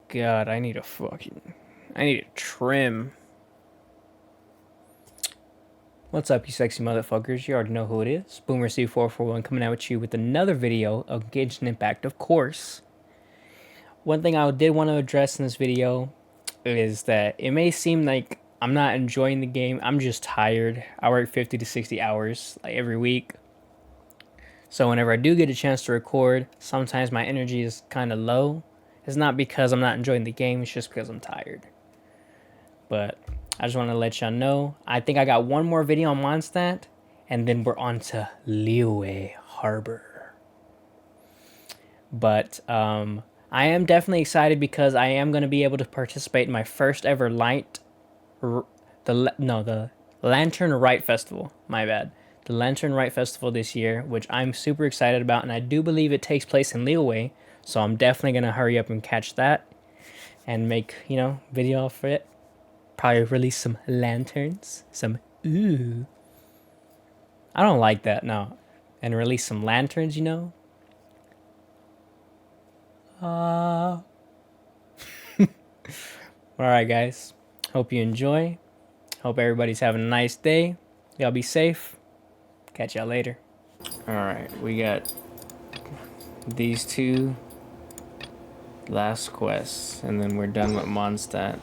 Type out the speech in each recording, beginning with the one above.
God, I need a trim. What's up, you sexy motherfuckers? You already know who it is. Boomer C441 coming out with you with another video of Genshin Impact, of course. One thing I did want to address in this video is that it may seem like I'm not enjoying the game. I'm just tired. I work 50 to 60 hours like every week. So whenever I do get a chance to record, sometimes my energy is kind of low. It's not because I'm not enjoying the game, it's just because I'm tired. But I just want to let y'all know, I think I got one more video on Mondstadt, and then we're on to Liyue Harbor. But I am definitely excited because I am going to be able to participate in my first ever the Lantern Rite Festival. My bad. The Lantern Rite Festival this year, which I'm super excited about, and I do believe it takes place in Liyue, so I'm definitely going to hurry up and catch that and make, video for it. Probably release some lanterns. Ooh. I don't like that, no. And release some lanterns, Alright, guys. Hope you enjoy. Hope everybody's having a nice day. Y'all be safe. Catch y'all later. Alright, we got these two last quests, and then we're done with Mondstadt.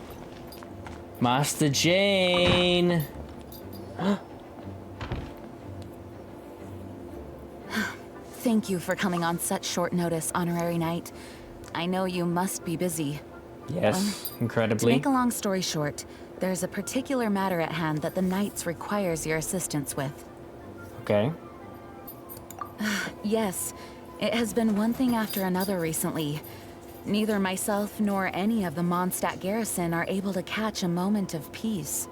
Master Jane! Thank you for coming on such short notice, Honorary Knight. I know you must be busy. Yes, To incredibly. make a long story short, there's a particular matter at hand that the Knights requires your assistance with. Okay. Yes, it has been one thing after another recently. Neither myself nor any of the Mondstadt garrison are able to catch a moment of peace.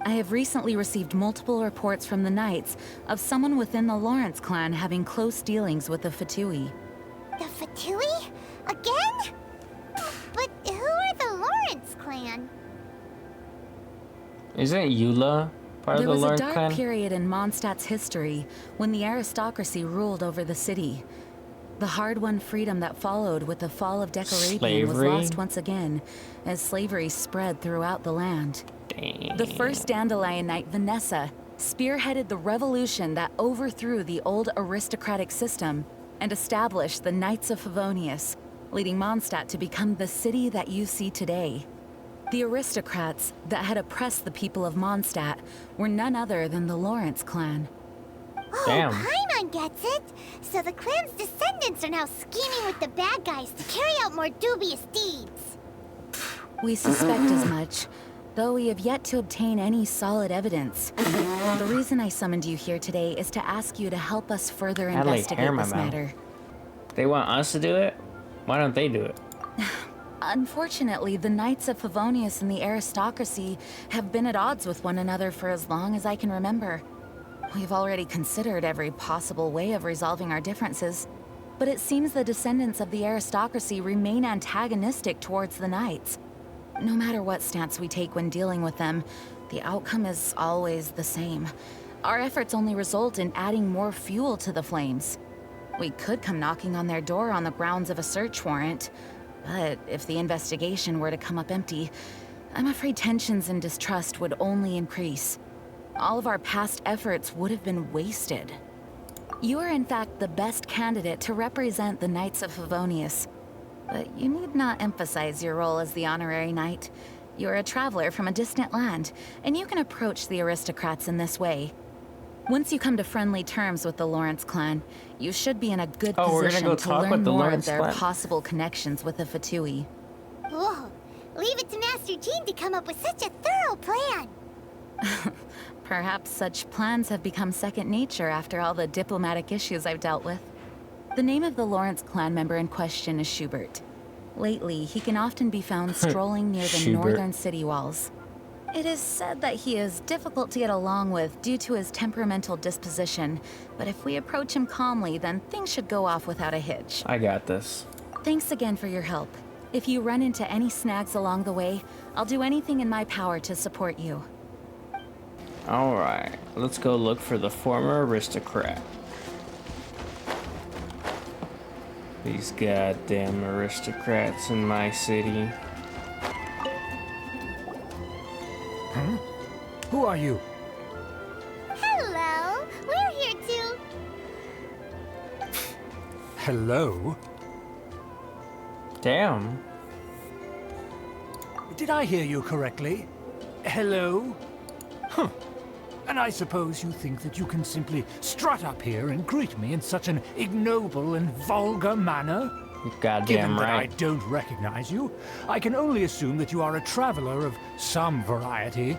I have recently received multiple reports from the Knights of someone within the Lawrence clan having close dealings with the Fatui. The Fatui? Again? But who are the Lawrence clan? Isn't Eula part of There the was a Lawrence dark clan? period in Mondstadt's history when the aristocracy ruled over the city. The hard-won freedom that followed with the fall of Decorabian was Slavery? lost once again as slavery spread throughout the land. Damn. The first Dandelion Knight, Vanessa, spearheaded the revolution that overthrew the old aristocratic system and established the Knights of Favonius, leading Mondstadt to become the city that you see today. The aristocrats that had oppressed the people of Mondstadt were none other than the Lawrence clan. Oh, Damn. Paimon gets it! So the clan's descendants are now scheming with the bad guys to carry out more dubious deeds. We suspect as much, though we have yet to obtain any solid evidence. The reason I summoned you here today is to ask you to help us further had, like, hair investigate in my this mouth. matter. They want us to do it? Why don't they do it? Unfortunately, the Knights of Favonius and the aristocracy have been at odds with one another for as long as I can remember. We've already considered every possible way of resolving our differences, but it seems the descendants of the aristocracy remain antagonistic towards the Knights. No matter what stance we take when dealing with them, the outcome is always the same. Our efforts only result in adding more fuel to the flames. We could come knocking on their door on the grounds of a search warrant, but if the investigation were to come up empty, I'm afraid tensions and distrust would only increase. All of our past efforts would have been wasted. You are in fact the best candidate to represent the Knights of Favonius. But you need not emphasize your role as the Honorary Knight. You're a traveler from a distant land, and you can approach the aristocrats in this way. Once you come to friendly terms with the Lawrence clan, you should be in a good Oh, we're gonna position go to talk learn with the more Lawrence of their clan? possible connections with the Fatui. Whoa, leave it to Master Jean to come up with such a thorough plan. Perhaps such plans have become second nature after all the diplomatic issues I've dealt with. The name of the Lawrence clan member in question is Schubert. Lately, he can often be found strolling near the Schubert. northern city walls. It is said that he is difficult to get along with due to his temperamental disposition, but if we approach him calmly, then things should go off without a hitch. I got this. Thanks again for your help. If you run into any snags along the way, I'll do anything in my power to support you. Alright, let's go look for the former aristocrat. These goddamn aristocrats in my city. Who are you? Hello, we're here too. Hello? Damn. Did I hear you correctly? Hello? Huh. And I suppose you think that you can simply strut up here and greet me in such an ignoble and vulgar manner? Given Goddamn that I right. don't recognize you, I can only assume that you are a traveler of some variety.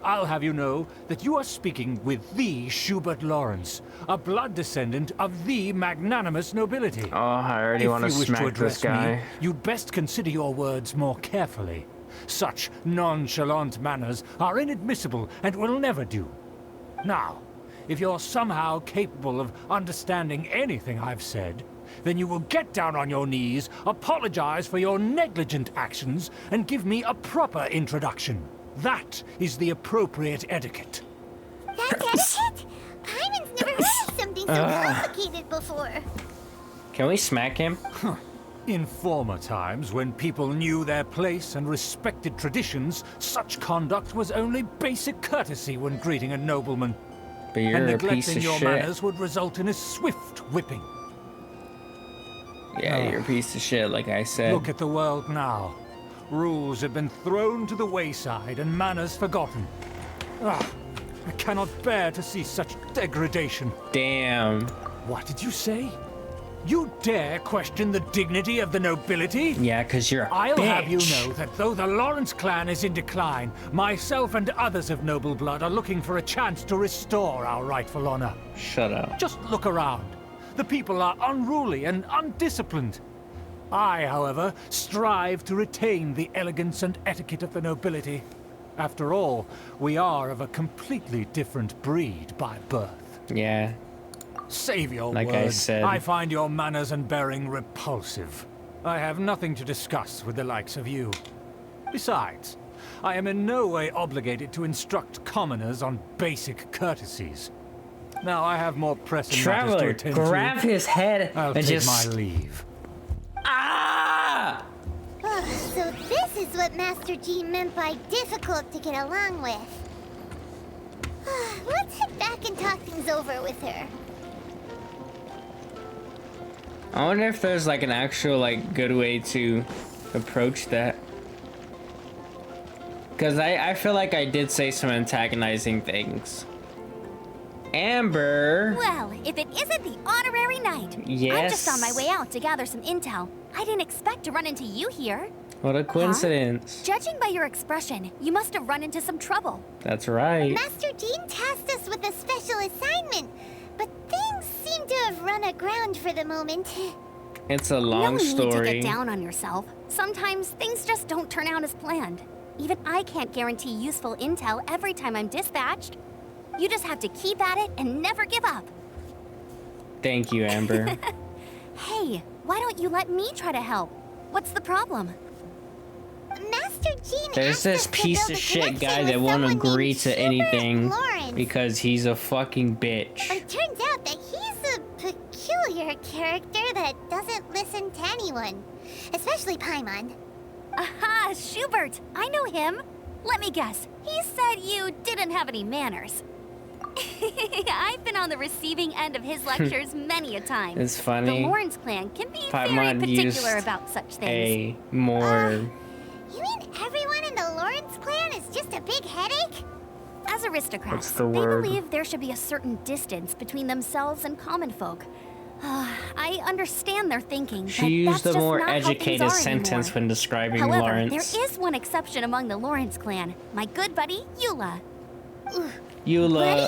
I'll have you know that you are speaking with the Schubert Lawrence, a blood descendant of the magnanimous nobility. Oh, I already want to If you wish to smack address this guy. me, you'd best consider your words more carefully. Such nonchalant manners are inadmissible and will never do. Now, if you're somehow capable of understanding anything I've said, then you will get down on your knees, apologize for your negligent actions, and give me a proper introduction. That is the appropriate etiquette. That's etiquette? Paimon's never heard of something so complicated before. Can we smack him? In former times, when people knew their place and respected traditions, such conduct was only basic courtesy when greeting a nobleman. But you're And a piece neglecting of your shit. manners would result in a swift whipping. Yeah, you're a piece of shit, like I said. Look at the world now. Rules have been thrown to the wayside and manners forgotten. Ah, I cannot bear to see such degradation. Damn. What did you say? You dare question the dignity of the nobility? Yeah, because you're a I'll bitch. have you know that though the Lawrence clan is in decline, myself and others of noble blood are looking for a chance to restore our rightful honor. Shut up. Just look around. The people are unruly and undisciplined. I, however, strive to retain the elegance and etiquette of the nobility. After all, we are of a completely different breed by birth. Yeah. Save your Like words. I said. I find your manners and bearing repulsive. I have nothing to discuss with the likes of you. Besides, I am in no way obligated to instruct commoners on basic courtesies. Now I have more pressing matters to Traveler, attend grab to. his head I'll and take just... my leave. Ah! So this is what Master G meant by difficult to get along with. Let's head back and talk things over with her. I wonder if there's like an actual like good way to approach that. Because I feel like I did say some antagonizing things. Amber! Well, if it isn't the honorary knight. Yes. I'm just on my way out to gather some intel. I didn't expect to run into you here. What a coincidence. Judging by your expression, you must have run into some trouble. That's right. Master Jean tasked us with a special assignment, but things seem to have run aground for the moment. It's a long no need to story. get down on yourself. Sometimes things just don't turn out as planned. Even I can't guarantee useful intel every time I'm dispatched. You just have to keep at it and never give up. Thank you, Amber. Hey, why don't you let me try to help? What's the problem? Master Jean There's asked this us to piece build of a shit connection guy with that won't someone agree named to Schubert anything Lawrence. because he's a fucking bitch. But it turns out that he's a peculiar character that doesn't listen to anyone, especially Paimon. Aha, Schubert! I know him. Let me guess. He said you didn't have any manners. I've been on the receiving end of his lectures many a time. It's funny. The Lawrence clan can be very Paimon particular used about such things. a more... You mean everyone in the Lawrence clan is just a big headache? As aristocrats, What's the they word? believe there should be a certain distance between themselves and common folk. I understand their thinking, She but used that's a just more not how things educated are sentence anymore. when describing However, Lawrence. there is one exception among the Lawrence clan. My good buddy, Eula. Eula...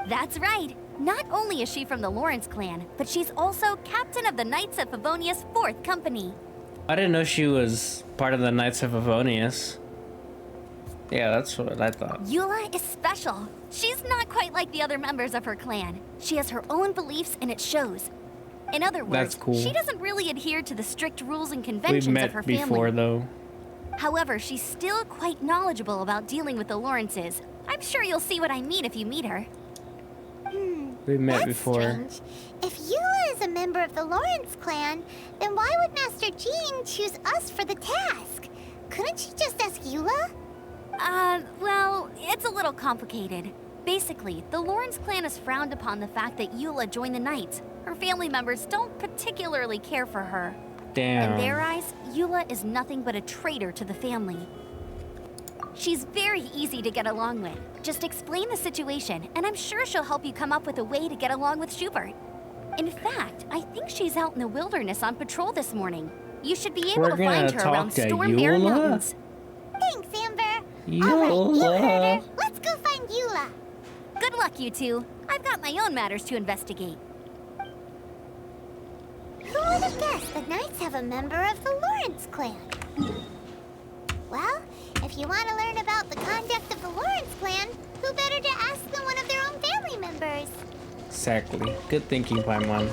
That's right. Not only is she from the Lawrence clan, but she's also captain of the Knights of Favonius 4th Company. I didn't know she was part of the Knights of Favonius. Yeah, that's what I thought. Eula is special. She's not quite like the other members of her clan. She has her own beliefs and it shows. In other words, That's cool. she doesn't really adhere to the strict rules and We've conventions of her met family. before, though. However, she's still quite knowledgeable about dealing with the Lawrences. I'm sure you'll see what I mean if you meet her. We've met That's before. strange. If Eula is a member of the Lawrence clan, then why would Master Jean choose us for the task? Couldn't she just ask Eula? Well, it's a little complicated. Basically, the Lawrence clan has frowned upon the fact that Eula joined the Knights. Her family members don't particularly care for her. Damn. In their eyes, Eula is nothing but a traitor to the family. She's very easy to get along with. Just explain the situation, and I'm sure she'll help you come up with a way to get along with Schubert. In fact, I think she's out in the wilderness on patrol this morning. You should be able to find her around Stormbear Mountains. Thanks, Amber. Eula. All right, you heard her. Let's go find Eula. Good luck, you two. I've got my own matters to investigate. Who would have guessed the Knights have a member of the Lawrence clan? Well, if you want to learn about the conduct of the Lawrence clan, who better to ask than one of their own family members? Exactly. Good thinking, Paimon.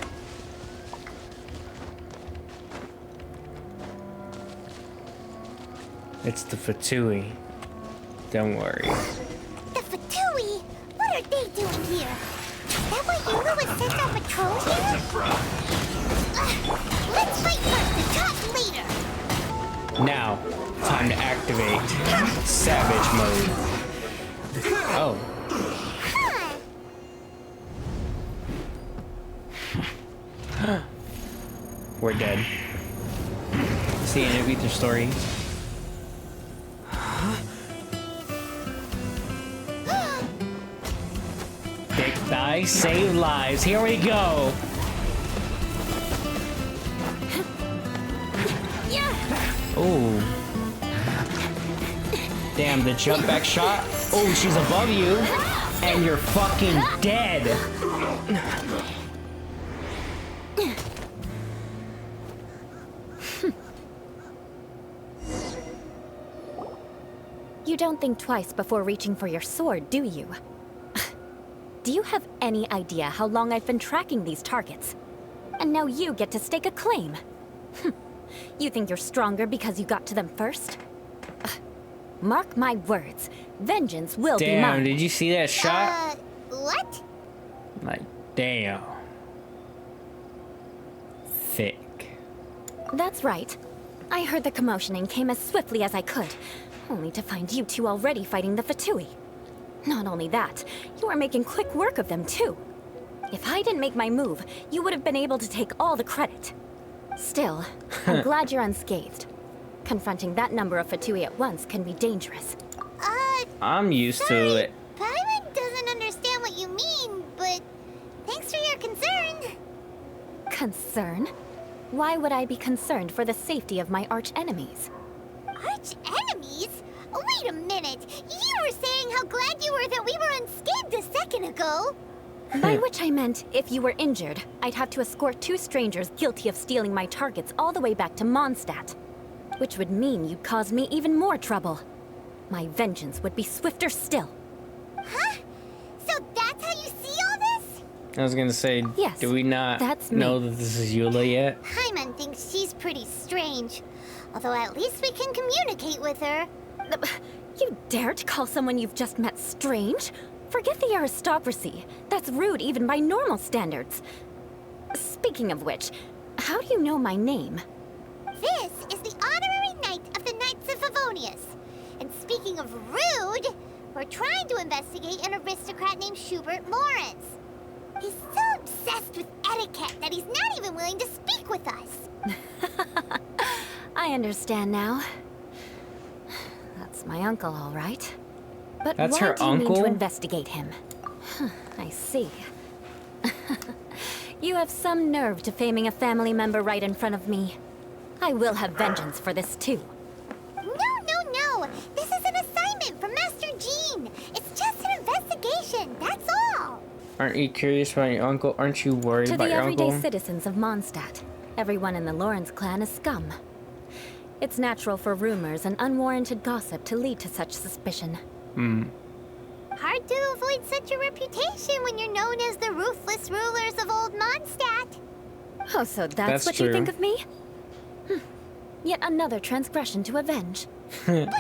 It's the Fatui. Don't worry. The Fatui? What are they doing here? Is that why Eula was sent on patrol here? Let's fight first and talk later! Now, time to activate Savage Mode. Oh. Huh. We're dead. It's the end of Ether's story. Big die, save lives. Here we go. Oh. Damn, the jump back shot. Oh, she's above you. And you're fucking dead. You don't think twice before reaching for your sword, do you? Do you have any idea how long I've been tracking these targets? And now you get to stake a claim. You think you're stronger because you got to them first? Mark my words, vengeance will be Damn, mine. did you see that shot? What? Like, damn. Thick. That's right. I heard the commotion and came as swiftly as I could, only to find you two already fighting the Fatui. Not only that, you are making quick work of them too. If I didn't make my move, you would have been able to take all the credit. Still, I'm glad you're unscathed. Confronting that number of Fatui at once can be dangerous. I'm used to it. Paimon doesn't understand what you mean, but thanks for your concern. Concern? Why would I be concerned for the safety of my arch enemies? Arch enemies? Wait a minute. You were saying how glad you were that we were unscathed a second ago. By which I meant, if you were injured, I'd have to escort two strangers guilty of stealing my targets all the way back to Mondstadt. Which would mean you'd cause me even more trouble. My vengeance would be swifter still. Huh? So that's how you see all this? I was gonna say, Yes, do we not that's me. know that this is Eula yet? Paimon thinks she's pretty strange. Although at least we can communicate with her. You dare to call someone you've just met strange? Forget the aristocracy. That's rude even by normal standards. Speaking of which, how do you know my name? This is the honorary knight of the Knights of Favonius. And speaking of rude, we're trying to investigate an aristocrat named Schubert Lawrence. He's so obsessed with etiquette that he's not even willing to speak with us. I understand now. That's my uncle, all right. But That's why her do you mean uncle? to investigate him? I see. You have some nerve to faming a family member right in front of me. I will have vengeance for this too. No. This is an assignment from Master Jean. It's just an investigation, that's all. Aren't you curious about your uncle? Aren't you worried To about the your everyday uncle? citizens of Mondstadt, everyone in the Lawrence clan is scum. It's natural for rumors and unwarranted gossip to lead to such suspicion. Hard to avoid such a reputation when you're known as the ruthless rulers of Old Mondstadt. Oh, so that's what true. you think of me? Yet another transgression to avenge. But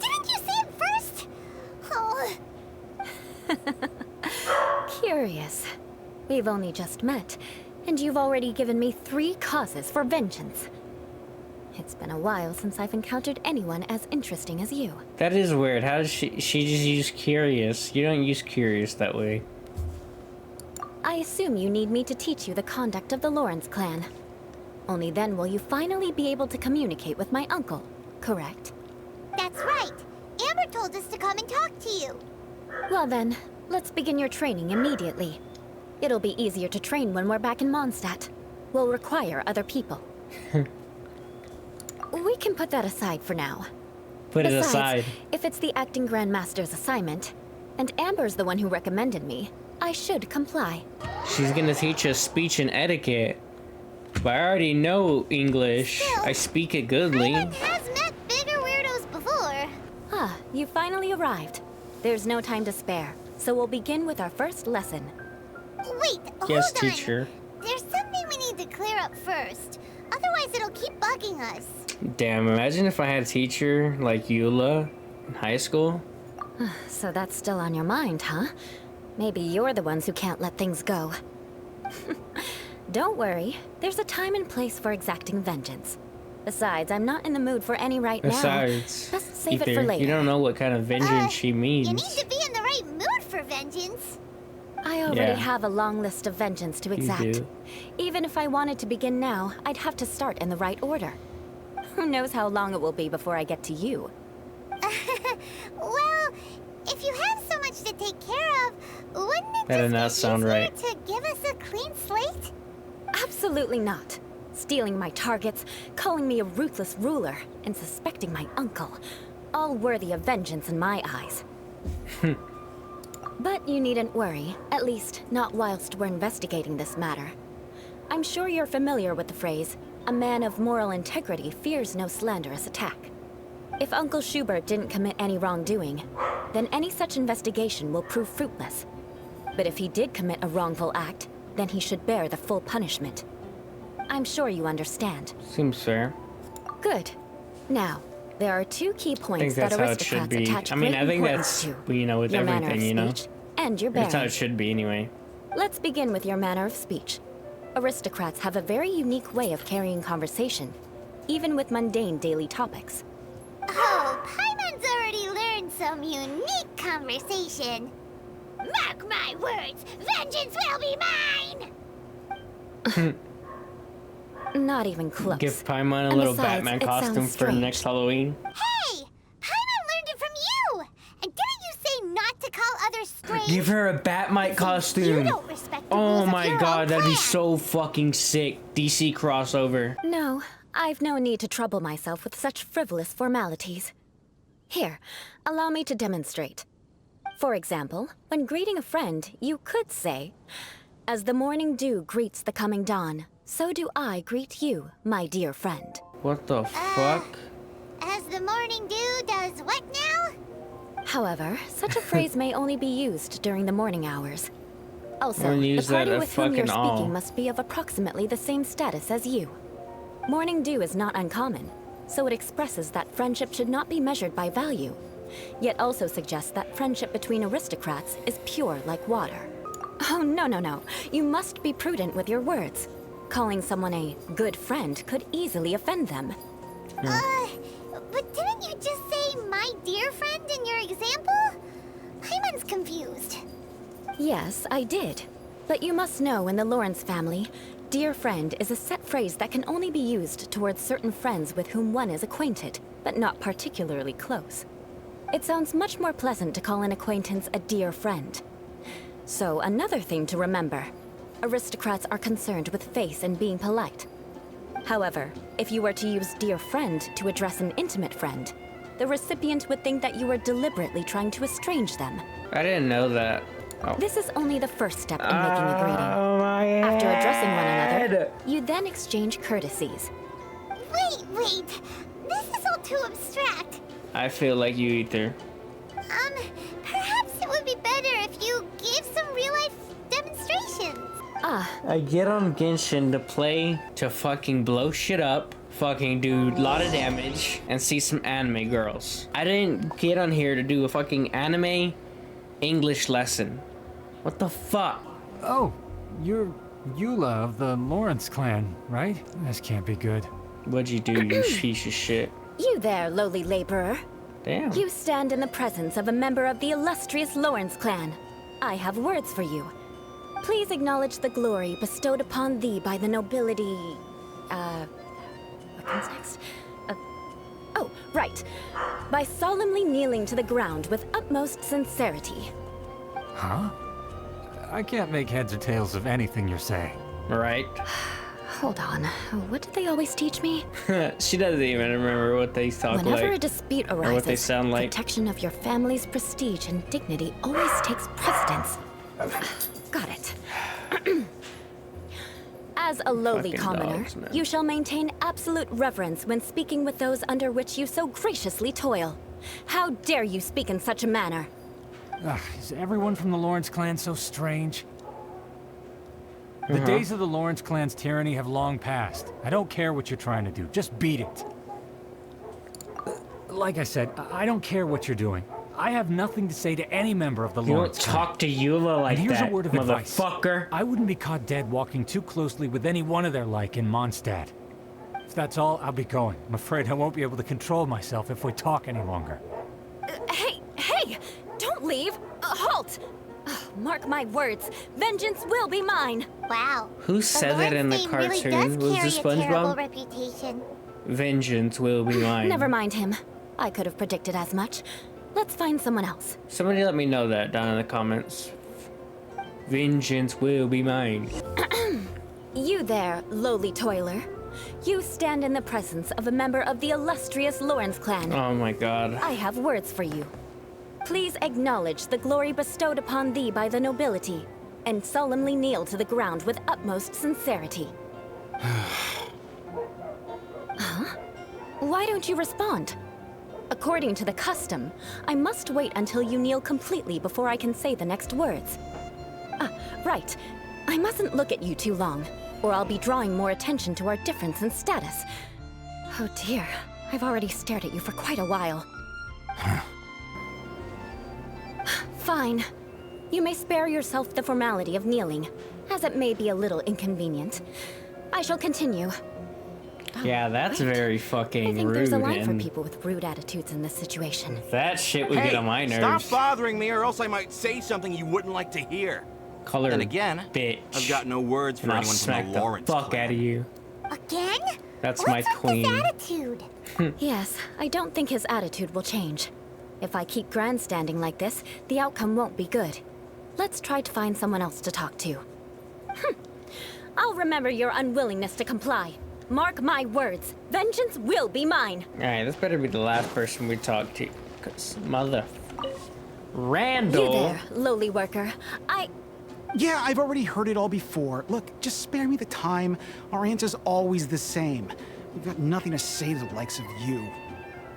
didn't you say it first? Oh, Curious. We've only just met, and you've already given me 3 causes for vengeance. It's been a while since I've encountered anyone as interesting as you. That is weird. How does she just use curious? You don't use curious that way. I assume you need me to teach you the conduct of the Lawrence clan. Only then will you finally be able to communicate with my uncle, correct? That's right. Amber told us to come and talk to you. Well then, let's begin your training immediately. It'll be easier to train when we're back in Mondstadt. We'll require other people. We can put that aside for now. Put it Besides, aside. if it's the acting Grandmaster's assignment, and Amber's the one who recommended me, I should comply. She's gonna teach us speech and etiquette. But I already know English. Still, I speak it goodly. Paimon has met bigger weirdos before. Ah, you finally arrived. There's no time to spare, so we'll begin with our first lesson. Wait, Yes, hold on. teacher. There's something we need to clear up first. Otherwise, it'll keep bugging us. Damn, imagine if I had a teacher like Eula in high school. So that's still on your mind, huh? Maybe you're the ones who can't let things go. Don't worry, there's a time and place for exacting vengeance. Besides, I'm not in the mood for any right now. Besides, Best save it Ether, for later. you don't know what kind of vengeance she means. You need to be in the right mood for vengeance. I already Yeah. have a long list of vengeance to exact. do. Even if I wanted to begin now, I'd have to start in the right order. Who knows how long it will be before I get to you? Well, if you have so much to take care of, wouldn't it That did just not be sound easier right. to give us a clean slate? Absolutely not. Stealing my targets, calling me a ruthless ruler, and suspecting my uncle. All worthy of vengeance in my eyes. But you needn't worry, at least not whilst we're investigating this matter. I'm sure you're familiar with the phrase, a man of moral integrity fears no slanderous attack. If Uncle Schubert didn't commit any wrongdoing, then any such investigation will prove fruitless. But if he did commit a wrongful act, then he should bear the full punishment. I'm sure you understand. Seems fair. Good. Now, there are two key I think points that that's how it should aristocrats be. attach I mean, great I think importance that's, to. you know, with Your manner of everything, you know. speech and your That's how bearing. it should be anyway. Let's begin with your manner of speech. Aristocrats have a very unique way of carrying conversation, even with mundane daily topics. Oh, Paimon's already learned some unique conversation. Mark my words, vengeance will be mine! Not even close. Give Paimon a And little besides, Batman it sounds costume for strange. next Halloween. Hey! Paimon learned it from you! And didn't you say not to call others strange? Give her a Batmite You costume. don't respect the Oh rules of my your god, own that'd be clan. so fucking sick. DC crossover. No, I've no need to trouble myself with such frivolous formalities. Here, allow me to demonstrate. For example, when greeting a friend, you could say, "As the morning dew greets the coming dawn, so do I greet you, my dear friend." What the fuck? As the morning dew does what now? However, such a phrase may only be used during the morning hours. Also, We'll the use that party at with whom you're fucking all. speaking must be of approximately the same status as you. Morning dew is not uncommon, so it expresses that friendship should not be measured by value, yet also suggests that friendship between aristocrats is pure like water. Oh, no. You must be prudent with your words. Calling someone a good friend could easily offend them. But didn't you just say my dear friend in your example? Paimon's confused. Yes, I did. But you must know in the Lawrence family, dear friend is a set phrase that can only be used towards certain friends with whom one is acquainted, but not particularly close. It sounds much more pleasant to call an acquaintance a dear friend. So another thing to remember, aristocrats are concerned with face and being polite. However, if you were to use dear friend to address an intimate friend, the recipient would think that you were deliberately trying to estrange them. I didn't know that. Oh. This is only the first step in making a greeting. Oh my After addressing one another, head. you then exchange courtesies. Wait. This is all too abstract. I feel like you, Ether. Perhaps it would be better if you gave some real-life demonstrations. I get on Genshin to play to fucking blow shit up, fucking do a lot of damage, and see some anime girls. I didn't get on here to do a fucking anime English lesson. What the fuck? Oh, you're Eula of the Lawrence clan, right? This can't be good. What'd you do, you piece of shit? You there, lowly laborer. Damn. You stand in the presence of a member of the illustrious Lawrence clan. I have words for you. Please acknowledge the glory bestowed upon thee by the nobility... what comes next? Oh, right. By solemnly kneeling to the ground with utmost sincerity. Huh? I can't make heads or tails of anything you're saying. Right? Hold on. What did they always teach me? She doesn't even remember what they talk Whenever a like. dispute arises, Or what they sound like. protection of your family's prestige and dignity always takes precedence. Got it. As a lowly Fucking commoner, dogs, man. you shall maintain absolute reverence when speaking with those under which you so graciously toil. How dare you speak in such a manner? Ugh, is everyone from the Lawrence clan so strange? The days of the Lawrence clan's tyranny have long passed. I don't care what you're trying to do. Just beat it. Like I said, I don't care what you're doing. I have nothing to say to any member of the You don't Lawrence clan. talk to Eula like And here's that, a word of advice. motherfucker. I wouldn't be caught dead walking too closely with any one of their like in Mondstadt. If that's all, I'll be going. I'm afraid I won't be able to control myself if we talk any longer. Hey! Don't leave! Halt! Mark my words, vengeance will be mine! Wow. Who said that in the Lawrence name really cartoon? does Was it carry a terrible SpongeBob? reputation. Vengeance will be mine. Never mind him. I could have predicted as much. Let's find someone else. Somebody let me know that down in the comments. Vengeance will be mine. You there, lowly toiler. You stand in the presence of a member of the illustrious Lawrence clan. Oh my god. I have words for you. Please acknowledge the glory bestowed upon thee by the nobility, and solemnly kneel to the ground with utmost sincerity. Huh? Why don't you respond? According to the custom, I must wait until you kneel completely before I can say the next words. Right. I mustn't look at you too long, or I'll be drawing more attention to our difference in status. Oh dear, I've already stared at you for quite a while. Fine. You may spare yourself the formality of kneeling, as it may be a little inconvenient. I shall continue. Yeah, that's Wait. very I fucking think rude. there's a line for And people with rude attitudes in this situation. that shit would get on my nerves. Stop bothering me or else I might say something you wouldn't like to hear. Call her Then again, bitch. I've got no words for and I'll anyone smack from the the Lawrence fuck clan. out of you. Again? That's What's my with queen. this attitude? Yes, I don't think his attitude will change. If I keep grandstanding like this, the outcome won't be good. Let's try to find someone else to talk to. I'll remember your unwillingness to comply. Mark my words, vengeance will be mine. Alright, this better be the last person we talk to. Cause mother... You Randall! there, lowly worker. Yeah, I've already heard it all before. Look, just spare me the time. Our answer's always the same. We've got nothing to say to the likes of you.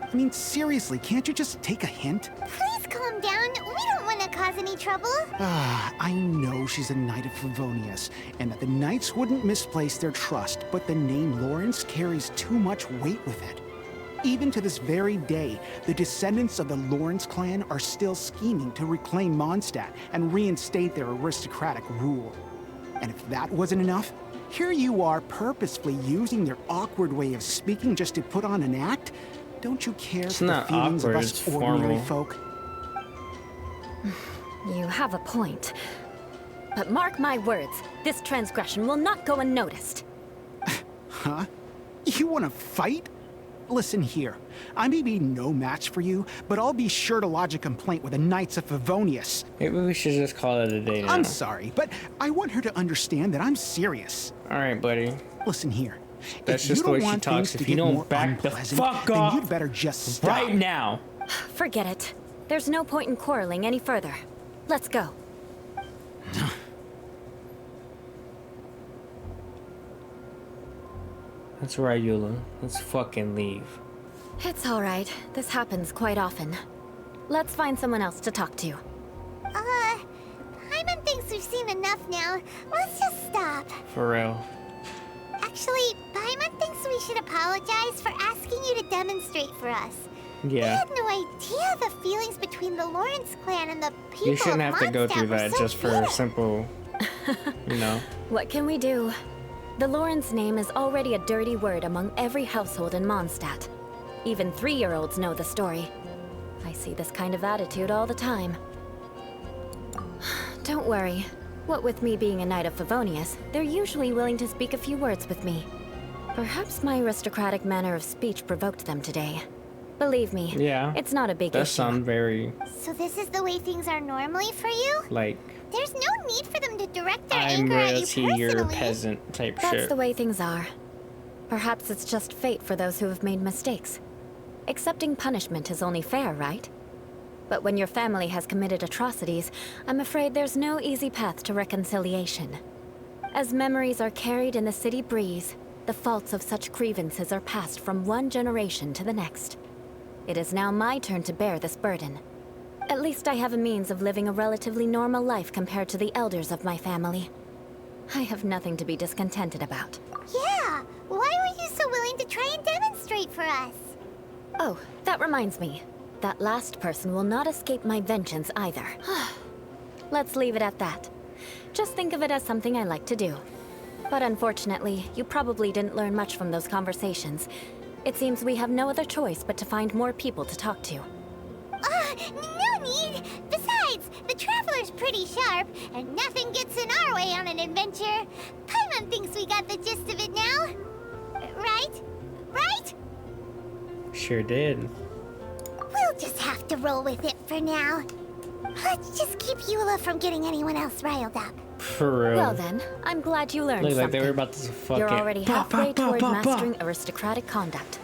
I mean, seriously, can't you just take a hint? Please calm down. We don't want to cause any trouble. I know she's a knight of Favonius, and that the knights wouldn't misplace their trust, but the name Lawrence carries too much weight with it. Even to this very day, the descendants of the Lawrence clan are still scheming to reclaim Mondstadt and reinstate their aristocratic rule. And if that wasn't enough, here you are purposefully using their awkward way of speaking just to put on an act? Don't you care for the not feelings awkward, of it's us ordinary formal. folk? You have a point. But mark my words, this transgression will not go unnoticed. Huh? You want to fight? Listen here, I may be no match for you, but I'll be sure to lodge a complaint with the Knights of Favonius. Maybe we should just call it a day now. I'm sorry, but I want her to understand that I'm serious. Alright, buddy. Listen here. That's if just you the don't way she want talks. things If to you get don't more back the unpleasant, fuck then off you'd better just stop. right now. Forget it. There's no point in quarreling any further. Let's go. That's right, Eula. Let's fucking leave. It's all right. This happens quite often. Let's find someone else to talk to. Paimon thinks we've seen enough now. Let's just stop. For real. Actually, Paimon thinks we should apologize for asking you to demonstrate for us. We Yeah. had no idea the feelings between the Lawrence clan and the people You shouldn't of have to go Mondstadt through were that so just for bitter. simple, you know. What can we do? The Lawrence name is already a dirty word among every household in Mondstadt. Even 3-year-olds know the story. I see this kind of attitude all the time. Don't worry. What with me being a Knight of Favonius, they're usually willing to speak a few words with me. Perhaps my aristocratic manner of speech provoked them today. Believe me, Yeah. it's not a big That issue. sounds very, So this is the way things are normally for you? like, There's no need for them to direct their I'm anger at you royalty, you're a personally. peasant type That's shit. the way things are. Perhaps it's just fate for those who have made mistakes. Accepting punishment is only fair, right? But when your family has committed atrocities, I'm afraid there's no easy path to reconciliation. As memories are carried in the city breeze, the faults of such grievances are passed from one generation to the next. It is now my turn to bear this burden. At least I have a means of living a relatively normal life compared to the elders of my family. I have nothing to be discontented about. Yeah, why were you so willing to try and demonstrate for us? Oh, that reminds me. That last person will not escape my vengeance either. Let's leave it at that. Just think of it as something I like to do. But unfortunately, you probably didn't learn much from those conversations. It seems we have no other choice but to find more people to talk to. No need! Besides, the Traveler's pretty sharp, and nothing gets in our way on an adventure. Paimon thinks we got the gist of it now. Right? Right? Sure did. We'll just have to roll with it for now. Let's just keep Eula from getting anyone else riled up. For real. Well then, I'm glad you learned Look like something. they were about to fuck You're it. already halfway toward mastering aristocratic conduct.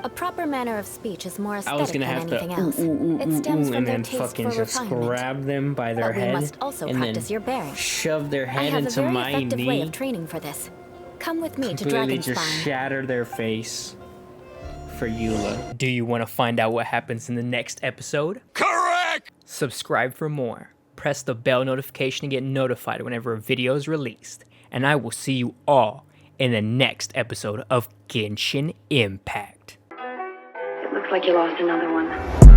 A proper manner of speech is more I aesthetic was gonna than have to anything else. It stems from and their then taste fucking for just refinement. grab them by their But we head must also and then practice your bearing. shove their I head have a into very my effective way knee. of training for this. Come with me to Completely Dragon's just Spine. shatter their face for Eula. Do you want to find out what happens in the next episode? Correct! Subscribe for more. Press the bell notification to get notified whenever a video is released. And I will see you all in the next episode of Genshin Impact. It looks like you lost another one.